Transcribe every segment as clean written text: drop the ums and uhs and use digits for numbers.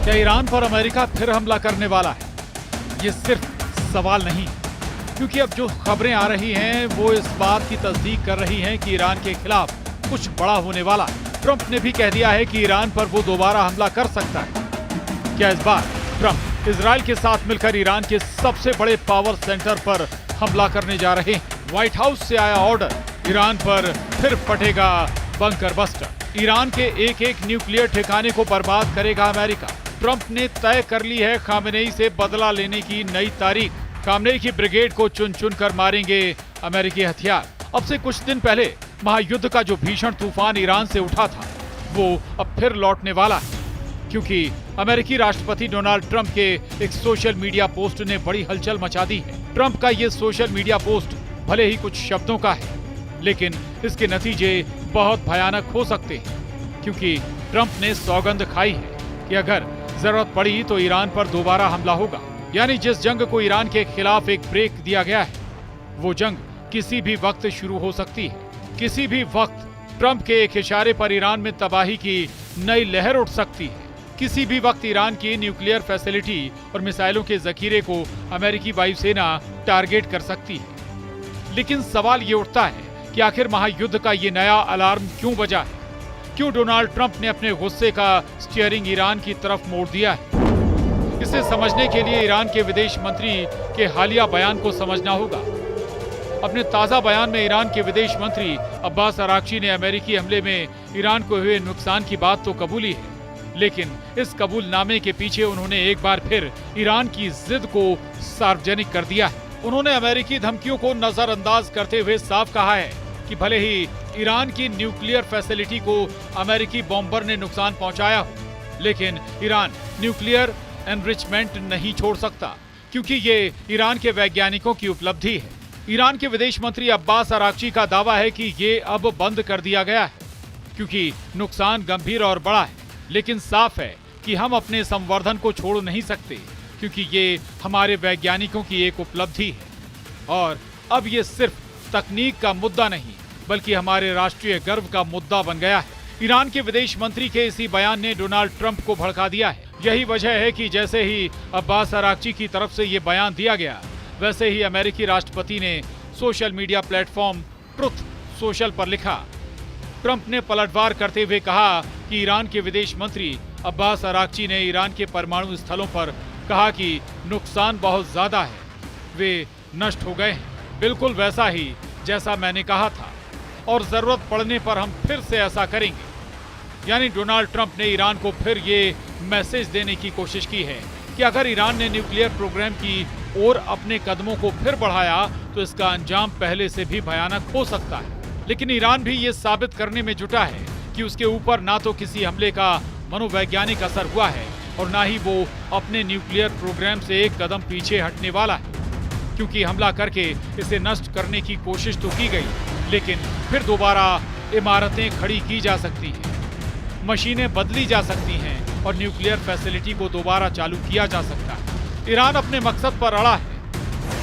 क्या ईरान पर अमेरिका फिर हमला करने वाला है? ये सिर्फ सवाल नहीं, क्योंकि अब जो खबरें आ रही हैं वो इस बात की तस्दीक कर रही हैं कि ईरान के खिलाफ कुछ बड़ा होने वाला है। ट्रंप ने भी कह दिया है कि ईरान पर वो दोबारा हमला कर सकता है। क्या इस बार ट्रंप इजराइल के साथ मिलकर ईरान के सबसे बड़े पावर सेंटर पर हमला करने जा रहे हैं? व्हाइट हाउस से आया ऑर्डर, ईरान पर फिर फटेगा बंकर बस्टर। ईरान के एक एक न्यूक्लियर ठिकाने को बर्बाद करेगा अमेरिका। ट्रंप ने तय कर ली है खामेनेई से बदला लेने की नई तारीख। खामेनेई की ब्रिगेड को चुन चुन कर मारेंगे अमेरिकी हथियार। अब से कुछ दिन पहले महायुद्ध का जो भीषण तूफान ईरान से उठा था वो अब फिर लौटने वाला है, क्योंकि अमेरिकी राष्ट्रपति डोनाल्ड ट्रंप के एक सोशल मीडिया पोस्ट ने बड़ी हलचल मचा दी है। ट्रंप का ये सोशल मीडिया पोस्ट भले ही कुछ शब्दों का है, लेकिन इसके नतीजे बहुत भयानक हो सकते हैं, क्योंकि ट्रंप ने सौगंध खाई है कि अगर जरूरत पड़ी तो ईरान पर दोबारा हमला होगा। यानी जिस जंग को ईरान के खिलाफ एक ब्रेक दिया गया है, वो जंग किसी भी वक्त शुरू हो सकती है। किसी भी वक्त ट्रंप के एक इशारे पर ईरान में तबाही की नई लहर उठ सकती है। किसी भी वक्त ईरान की न्यूक्लियर फैसिलिटी और मिसाइलों के जखीरे को अमेरिकी वायुसेना टारगेट कर सकती है। लेकिन सवाल ये उठता है कि आखिर महायुद्ध का ये नया अलार्म क्यों बजा है? क्यों डोनाल्ड ट्रंप ने अपने गुस्से का स्टीयरिंग ईरान की तरफ मोड़ दिया है? इसे समझने के लिए ईरान के विदेश मंत्री के हालिया बयान को समझना होगा। अपने ताजा बयान में ईरान के विदेश मंत्री अब्बास अराक्ची ने अमेरिकी हमले में ईरान को हुए नुकसान की बात तो कबूली है, लेकिन इस कबूलनामे के पीछे उन्होंने एक बार फिर ईरान की जिद को सार्वजनिक कर दिया है। उन्होंने अमेरिकी धमकियों को नजरअंदाज करते हुए साफ कहा है कि भले ही ईरान की न्यूक्लियर फैसिलिटी को अमेरिकी बॉम्बर ने नुकसान पहुंचाया हो, लेकिन ईरान न्यूक्लियर एनरिचमेंट नहीं छोड़ सकता, क्योंकि ये ईरान के वैज्ञानिकों की उपलब्धि है। ईरान के विदेश मंत्री अब्बास अराक्ची का दावा है कि ये अब बंद कर दिया गया है, क्योंकि नुकसान गंभीर और बड़ा है। लेकिन साफ है कि हम अपने संवर्धन को छोड़ नहीं सकते, क्योंकि ये हमारे वैज्ञानिकों की एक उपलब्धि है। और अब ये सिर्फ तकनीक का मुद्दा नहीं, बल्कि हमारे राष्ट्रीय गर्व का मुद्दा बन गया है। ईरान के विदेश मंत्री के इसी बयान ने डोनाल्ड ट्रंप को भड़का दिया है। यही वजह है कि जैसे ही अब्बास अराक्ची की तरफ से ये बयान दिया गया, वैसे ही अमेरिकी राष्ट्रपति ने social media platform truth social पर लिखा। ट्रंप ने पलटवार करते हुए कहा कि ईरान के विदेश मंत्री अब्बास अराक्ची ने ईरान के परमाणु स्थलों पर कहा कि नुकसान बहुत ज्यादा है, वे नष्ट हो गए हैं, बिल्कुल वैसा ही जैसा मैंने कहा था, और जरूरत पड़ने पर हम फिर से ऐसा करेंगे। यानी डोनाल्ड ट्रंप ने ईरान को फिर ये मैसेज देने की कोशिश की है कि अगर ईरान ने न्यूक्लियर प्रोग्राम की ओर अपने कदमों को फिर बढ़ाया तो इसका अंजाम पहले से भी भयानक हो सकता है। लेकिन ईरान भी ये साबित करने में जुटा है कि उसके ऊपर ना तो किसी हमले का मनोवैज्ञानिक असर हुआ है और ना ही वो अपने न्यूक्लियर प्रोग्राम से एक कदम पीछे हटने वाला है, क्योंकि हमला करके इसे नष्ट करने की कोशिश तो की गई, लेकिन फिर दोबारा इमारतें खड़ी की जा सकती हैं, मशीनें बदली जा सकती हैं और न्यूक्लियर फैसिलिटी को दोबारा चालू किया जा सकता है। ईरान अपने मकसद पर अड़ा है।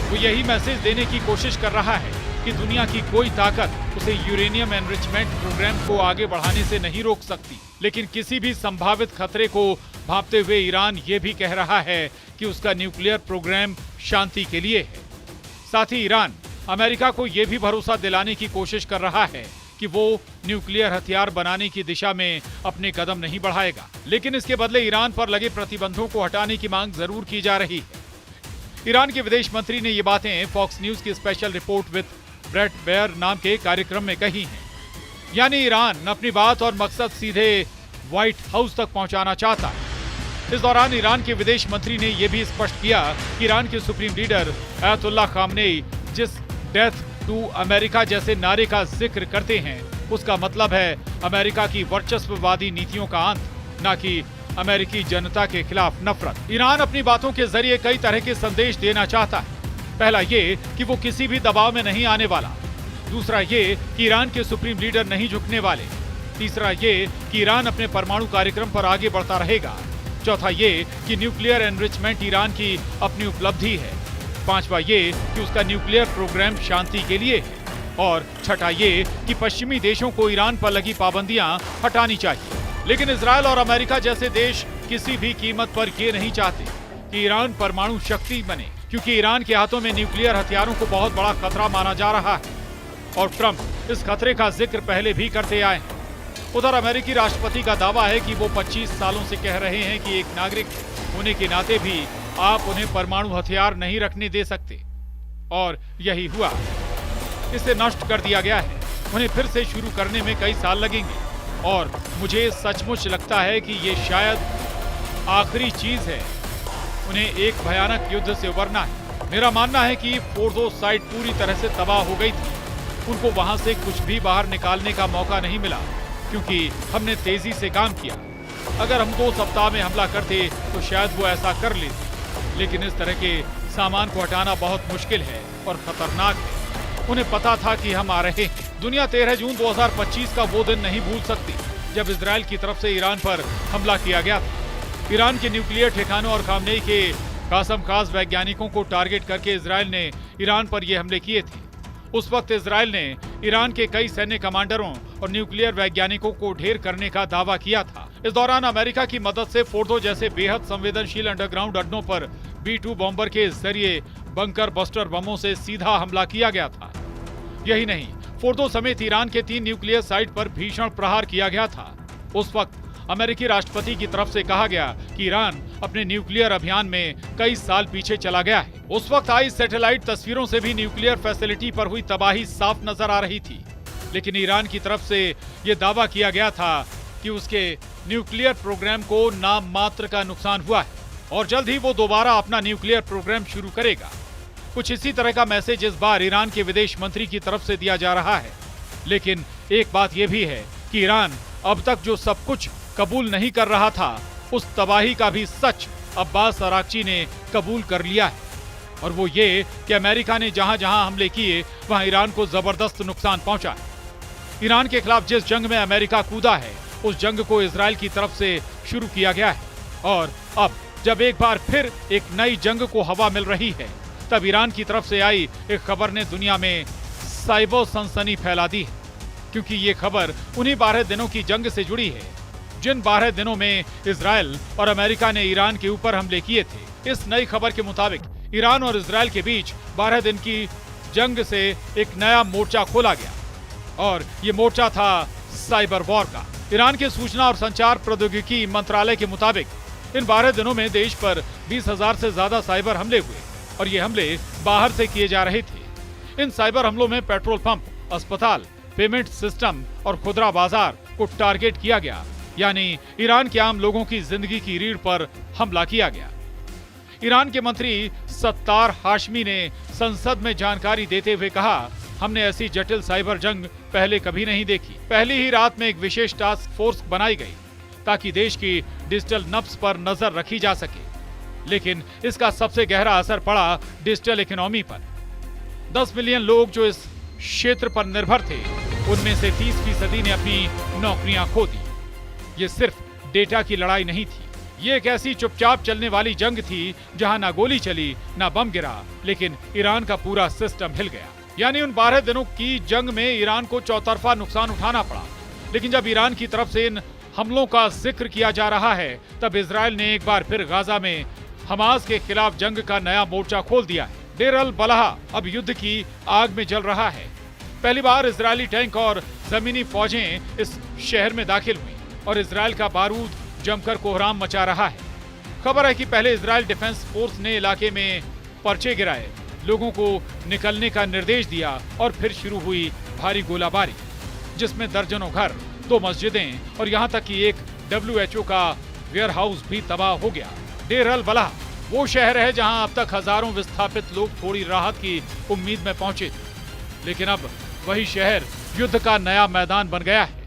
वो यही मैसेज देने की कोशिश कर रहा है कि दुनिया की कोई ताकत उसे यूरेनियम एनरिचमेंट प्रोग्राम को आगे बढ़ाने से नहीं रोक सकती। लेकिन किसी भी संभावित खतरे को भांपते हुए ईरान ये भी कह रहा है कि उसका न्यूक्लियर प्रोग्राम शांति के लिए है। साथ ही ईरान अमेरिका को यह भी भरोसा दिलाने की कोशिश कर रहा है कि वो न्यूक्लियर हथियार बनाने की दिशा में अपने कदम नहीं बढ़ाएगा, लेकिन इसके बदले ईरान पर लगे प्रतिबंधों को हटाने की मांग जरूर की जा रही है। ईरान के विदेश मंत्री ने ये बातें फॉक्स न्यूज की special report with Bret Baier नाम के कार्यक्रम में कही हैं। यानी ईरान अपनी बात और मकसद सीधे व्हाइट हाउस तक पहुंचाना चाहता है। इस दौरान ईरान के विदेश मंत्री ने यह भी स्पष्ट किया कि ईरान के सुप्रीम लीडर अयतुल्लाह खामेनेई जिस डेथ टू अमेरिका जैसे नारे का जिक्र करते हैं, उसका मतलब है अमेरिका की वर्चस्ववादी नीतियों का अंत, न कि अमेरिकी जनता के खिलाफ नफरत। ईरान अपनी बातों के जरिए कई तरह के संदेश देना चाहता है। पहला ये कि वो किसी भी दबाव में नहीं आने वाला। दूसरा ये कि ईरान के सुप्रीम लीडर नहीं झुकने वाले। तीसरा ये कि ईरान अपने परमाणु कार्यक्रम पर आगे बढ़ता रहेगा। चौथा ये कि न्यूक्लियर एनरिचमेंट ईरान की अपनी उपलब्धि है। पांचवा ये कि उसका न्यूक्लियर प्रोग्राम शांति के लिए है। और छठा ये कि पश्चिमी देशों को ईरान पर लगी पाबंदियां हटानी चाहिए। लेकिन इजरायल और अमेरिका जैसे देश किसी भी कीमत पर ये नहीं चाहते कि ईरान परमाणु शक्ति बने, क्योंकि ईरान के हाथों में न्यूक्लियर हथियारों को बहुत बड़ा खतरा माना जा रहा है और ट्रंप इस खतरे का जिक्र पहले भी करते आए हैं। उधर अमेरिकी राष्ट्रपति का दावा है कि वो 25 सालों से कह रहे हैं कि एक नागरिक होने के नाते भी आप उन्हें परमाणु हथियार नहीं रखने दे सकते, और यही हुआ। इसे नष्ट कर दिया गया है। उन्हें फिर से शुरू करने में कई साल लगेंगे और मुझे सचमुच लगता है कि ये शायद आखिरी चीज है। उन्हें एक भयानक युद्ध से उबरना है। मेरा मानना है कि फोर्डो साइट पूरी तरह से तबाह हो गई थी। उनको वहां से कुछ भी बाहर निकालने का मौका नहीं मिला, क्योंकि हमने तेजी से काम किया। अगर हम 2 सप्ताह में हमला करते तो शायद वो ऐसा कर लेते, लेकिन इस तरह के सामान को हटाना बहुत मुश्किल है और खतरनाक है। उन्हें पता था कि हम आ रहे हैं। दुनिया 13 जून 2025 का वो दिन नहीं भूल सकती जब इजराइल की तरफ से ईरान पर हमला किया गया था। ईरान के न्यूक्लियर ठिकानों और खामनेई के कासम खास वैज्ञानिकों को टारगेट करके इजराइल ने ईरान पर ये हमले किए थे। उस वक्त इजराइल ने ईरान के कई सैन्य कमांडरों और न्यूक्लियर वैज्ञानिकों को ढेर करने का दावा किया था। इस दौरान अमेरिका की मदद से फोर्डो जैसे बेहद संवेदनशील अंडरग्राउंड अड्डों पर B-2 बॉम्बर के जरिए बंकर बस्टर बमों से सीधा हमला किया गया था। यही नहीं, फोर्डो समेत ईरान के 3 न्यूक्लियर साइट पर भीषण प्रहार किया गया था। उस वक्त अमेरिकी राष्ट्रपति की तरफ से कहा गया कि ईरान अपने न्यूक्लियर अभियान में कई साल पीछे चला गया है। उस वक्त आई सैटेलाइट तस्वीरों से भी न्यूक्लियर फैसिलिटी पर हुई तबाही साफ नजर आ रही थी, लेकिन ईरान की तरफ से यह दावा किया गया था कि उसके न्यूक्लियर प्रोग्राम को नाम मात्र का नुकसान हुआ है और जल्द ही वो दोबारा अपना न्यूक्लियर प्रोग्राम शुरू करेगा। कुछ इसी तरह का मैसेज इस बार ईरान के विदेश मंत्री की तरफ से दिया जा रहा है। लेकिन एक बात यह भी है कि ईरान अब तक जो सब कुछ कबूल नहीं कर रहा था, उस तबाही का भी सच अब्बास अराक्ची ने कबूल कर लिया है, और वो ये कि अमेरिका ने जहां जहां हमले किए वहां ईरान को जबरदस्त नुकसान पहुंचा है। ईरान के खिलाफ जिस जंग में अमेरिका कूदा है, उस जंग को इजराइल की तरफ से शुरू किया गया है, और अब जब एक बार फिर एक नई जंग को हवा मिल रही है, तब ईरान की तरफ से आई एक खबर ने दुनिया में साइबर सनसनी फैला दी है, क्योंकि ये खबर उन्हीं 12 दिनों की जंग से जुड़ी है जिन 12 दिनों में इजराइल और अमेरिका ने ईरान के ऊपर हमले किए थे। इस नई खबर के मुताबिक ईरान और इजराइल के बीच 12 दिन की जंग से एक नया मोर्चा खोला गया, और ये मोर्चा था साइबर वॉर का। ईरान के सूचना और संचार प्रौद्योगिकी मंत्रालय के मुताबिक इन 12 दिनों में देश पर 20,000 से ज्यादा साइबर हमले हुए, और ये हमले बाहर से किए जा रहे थे। इन साइबर हमलों में पेट्रोल पंप, अस्पताल, पेमेंट सिस्टम और खुदरा बाजार को टारगेट किया गया, यानी ईरान के आम लोगों की जिंदगी की रीढ़ पर हमला किया गया। ईरान के मंत्री सत्तार हाशमी ने संसद में जानकारी देते हुए कहा, हमने ऐसी जटिल साइबर जंग पहले कभी नहीं देखी। पहली ही रात में एक विशेष टास्क फोर्स बनाई गई ताकि देश की डिजिटल नब्ज पर नजर रखी जा सके, लेकिन इसका सबसे गहरा असर पड़ा डिजिटल इकोनॉमी पर। 10 मिलियन लोग जो इस क्षेत्र पर निर्भर थे, उनमें से 30% ने अपनी नौकरियां खो दी। ये सिर्फ डेटा की लड़ाई नहीं थी, ये एक ऐसी चुपचाप चलने वाली जंग थी जहां ना गोली चली ना बम गिरा, लेकिन ईरान का पूरा सिस्टम हिल गया। यानी उन 12 दिनों की जंग में ईरान को चौतरफा नुकसान उठाना पड़ा। लेकिन जब ईरान की तरफ से इन हमलों का जिक्र किया जा रहा है, तब इजराइल ने एक बार फिर गाजा में हमास के खिलाफ जंग का नया मोर्चा खोल दिया है। डेर अल बलाह अब युद्ध की आग में जल रहा है। पहली बार इजरायली टैंक और जमीनी फौजें इस शहर में दाखिल हुई और इजराइल का बारूद जमकर कोहराम मचा रहा है। खबर है कि पहले इजराइल डिफेंस फोर्स ने इलाके में पर्चे गिराए, लोगों को निकलने का निर्देश दिया और फिर शुरू हुई भारी गोलाबारी, जिसमें दर्जनों घर, 2 मस्जिदें और यहाँ तक कि एक WHO का वेयरहाउस भी तबाह हो गया। डेर अल बलाह वो शहर है जहाँ अब तक हजारों विस्थापित लोग थोड़ी राहत की उम्मीद में पहुंचे थे, लेकिन अब वही शहर युद्ध का नया मैदान बन गया है।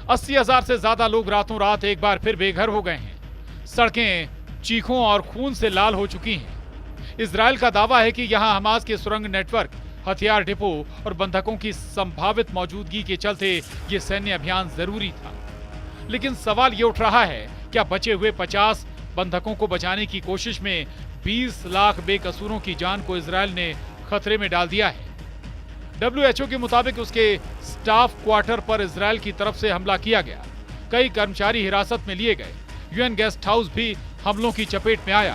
80,000 से ज्यादा लोग रातों रात एक बार फिर बेघर हो गए हैं। सड़कें चीखों और खून से लाल हो चुकी हैं। इजराइल का दावा है कि यहां हमास के सुरंग नेटवर्क, हथियार डिपो और बंधकों की संभावित मौजूदगी के चलते ये सैन्य अभियान जरूरी था। लेकिन सवाल ये उठ रहा है, क्या बचे हुए 50 बंधकों को बचाने की कोशिश में 20 लाख बेकसूरों की जान को इजराइल ने खतरे में डाल दिया है? WHO के मुताबिक उसके स्टाफ क्वार्टर पर इजराइल की तरफ से हमला किया गया। कई कर्मचारी हिरासत में लिए गए। यूएन गेस्ट हाउस भी हमलों की चपेट में आया।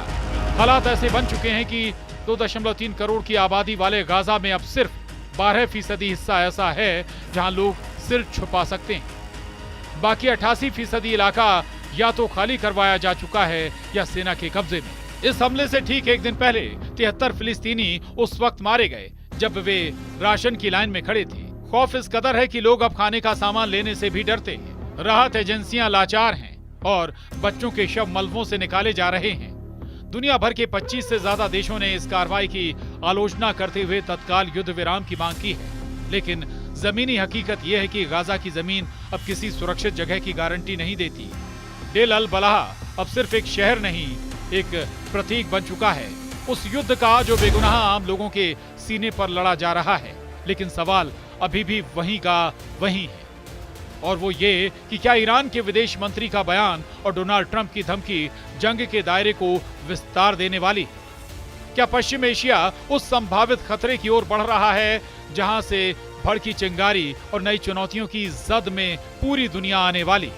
हालात ऐसे बन चुके हैं कि 2.3 करोड़ की आबादी वाले गाजा में अब सिर्फ 12% हिस्सा ऐसा है जहां लोग सिर छुपा सकते हैं। बाकी 88% इलाका या तो खाली करवाया जा चुका है या सेना के कब्जे में। इस हमले से ठीक एक दिन पहले 73 फिलिस्तीनी उस वक्त मारे गए जब वे राशन की लाइन में खड़े थे। खौफ इस कदर है कि लोग अब खाने का सामान लेने से भी डरते हैं। राहत एजेंसियां लाचार हैं और बच्चों के शव मलबों से निकाले जा रहे हैं। दुनिया भर के 25 से ज्यादा देशों ने इस कार्रवाई की आलोचना करते हुए तत्काल युद्ध विराम की मांग की है, लेकिन जमीनी हकीकत यह है कि गाजा की जमीन अब किसी सुरक्षित जगह की गारंटी नहीं देती। डेल अल बलाह अब सिर्फ एक शहर नहीं, एक प्रतीक बन चुका है उस युद्ध का जो बेगुनाह आम लोगों के सीने पर लड़ा जा रहा है। लेकिन सवाल अभी भी वहीं का वहीं है, और वो ये कि क्या ईरान के विदेश मंत्री का बयान और डोनाल्ड ट्रंप की धमकी जंग के दायरे को विस्तार देने वाली है? क्या पश्चिम एशिया उस संभावित खतरे की ओर बढ़ रहा है जहां से भड़की चिंगारी और नई चुनौतियों की जद में पूरी दुनिया आने वाली?